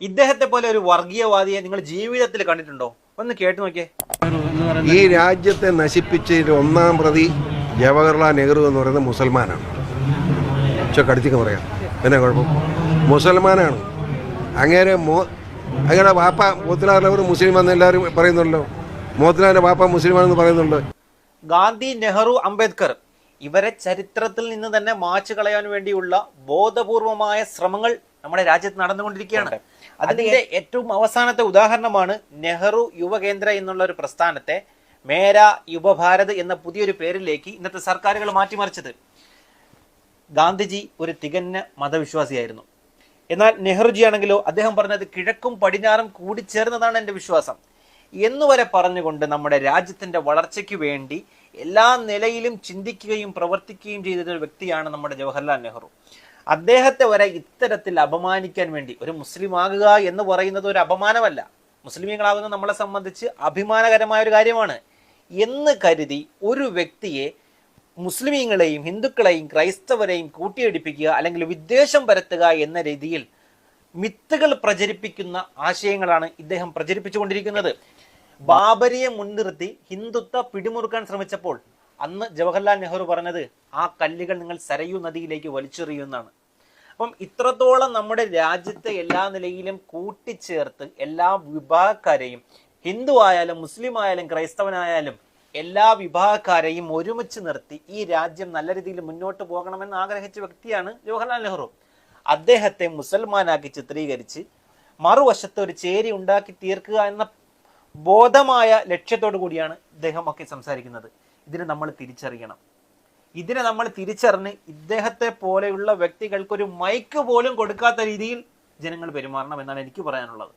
ഇദ്ദേഹത്തെ പോലെ ഒരു വർഗീയവാദിയെ നിങ്ങൾ ജീവിതത്തിൽ കണ്ടിട്ടുണ്ടോ? ഒന്ന് കേട്ടു നോക്കിയേ. ഈ രാജ്യത്തെ നശിപ്പിച്ചതിൽ ഒന്നാം പ്രതി ജവഹർലാൽ നെഹ്റു എന്ന് പറയുന്നത് മുസൽമാനാണ്. കടിച്ചിക്ക് പറയാം, എന്നാ കുഴപ്പം? മുസൽമാനാണ്. അങ്ങനെ വാപ്പ മോത്തിലാറിലവർ മുസ്ലിം എന്ന് എല്ലാവരും പറയുന്നുണ്ടല്ലോ. മോത്തിലാറിന്റെ വാപ്പ മുസ്ലിമാണെന്ന് പറയുന്നുണ്ട്. ഗാന്ധി, നെഹ്റു, അംബേദ്കർ ഇവരെ ചരിത്രത്തിൽ നിന്ന് തന്നെ മായ്ച്ചു കളയാൻ വേണ്ടിയുള്ള ബോധപൂർവമായ ശ്രമങ്ങൾ നമ്മുടെ രാജ്യത്ത് നടന്നുകൊണ്ടിരിക്കുകയാണ്. അതിന്റെ ഏറ്റവും അവസാനത്തെ ഉദാഹരണമാണ് നെഹ്റു യുവകേന്ദ്ര എന്നുള്ള ഒരു പ്രസ്ഥാനത്തെ മേരാ യുവഭാരത് എന്ന പുതിയൊരു പേരിലേക്ക് ഇന്നത്തെ സർക്കാരുകൾ മാറ്റിമറിച്ചത്. ഗാന്ധിജി ഒരു തികഞ്ഞ മതവിശ്വാസിയായിരുന്നു. എന്നാൽ നെഹ്റുജി ആണെങ്കിലോ അദ്ദേഹം പറഞ്ഞത് കിഴക്കും പടിഞ്ഞാറും കൂടിച്ചേർന്നതാണ് എൻ്റെ വിശ്വാസം എന്നുവരെ പറഞ്ഞുകൊണ്ട് നമ്മുടെ രാജ്യത്തിന്റെ വളർച്ചയ്ക്ക് വേണ്ടി എല്ലാ നിലയിലും ചിന്തിക്കുകയും പ്രവർത്തിക്കുകയും ചെയ്ത ഒരു വ്യക്തിയാണ് നമ്മുടെ ജവഹർലാൽ നെഹ്റു. അദ്ദേഹത്തെ വരെ ഇത്തരത്തിൽ അപമാനിക്കാൻ വേണ്ടി, ഒരു മുസ്ലിം ആകുക എന്ന് പറയുന്നത് ഒരു അപമാനമല്ല, മുസ്ലിമീങ്ങളാകുന്നത് നമ്മളെ സംബന്ധിച്ച് അഭിമാനകരമായ ഒരു കാര്യമാണ് എന്ന് കരുതി ഒരു വ്യക്തിയെ മുസ്ലിമീങ്ങളെയും ഹിന്ദുക്കളെയും ക്രൈസ്തവരെയും കൂട്ടിയടിപ്പിക്കുക അല്ലെങ്കിൽ വിദ്വേഷം പരത്തുക എന്ന രീതിയിൽ മിത്തുകൾ പ്രചരിപ്പിക്കുന്ന ആശയങ്ങളാണ് ഇദ്ദേഹം പ്രചരിപ്പിച്ചുകൊണ്ടിരിക്കുന്നത്. ബാബരിയെ മുൻനിർത്തി ഹിന്ദുത്വ പിടിമുറുക്കാൻ ശ്രമിച്ചപ്പോൾ അന്ന് ജവഹർലാൽ നെഹ്റു പറഞ്ഞത് ആ കല്ലുകൾ നിങ്ങൾ സരയൂ നദിയിലേക്ക് വലിച്ചെറിയുമെന്നാണ്. അപ്പം ഇത്രത്തോളം നമ്മുടെ രാജ്യത്തെ എല്ലാ നിലയിലും കൂട്ടിച്ചേർത്ത് എല്ലാ വിഭാഗക്കാരെയും, ഹിന്ദു ആയാലും മുസ്ലിം ആയാലും ക്രൈസ്തവനായാലും എല്ലാ വിഭാഗക്കാരെയും ഒരുമിച്ച് നിർത്തി ഈ രാജ്യം നല്ല രീതിയിൽ മുന്നോട്ട് പോകണമെന്ന് ആഗ്രഹിച്ച വ്യക്തിയാണ് ജവഹർലാൽ നെഹ്റു. അദ്ദേഹത്തെ മുസൽമാനാക്കി ചിത്രീകരിച്ച് മറുവശത്ത് ഒരു ചേരി ഉണ്ടാക്കി തീർക്കുക എന്ന ബോധമായ ലക്ഷ്യത്തോടു കൂടിയാണ് ഇദ്ദേഹം ഒക്കെ സംസാരിക്കുന്നത്. ഇതിനെ നമ്മൾ തിരിച്ചറിയണം. ഇതിനെ നമ്മൾ തിരിച്ചറിഞ്ഞ് ഇദ്ദേഹത്തെ പോലെയുള്ള വ്യക്തികൾക്ക് ഒരു മൈക്ക് പോലും കൊടുക്കാത്ത രീതിയിൽ ജനങ്ങൾ പെരുമാറണം എന്നാണ് എനിക്ക് പറയാനുള്ളത്.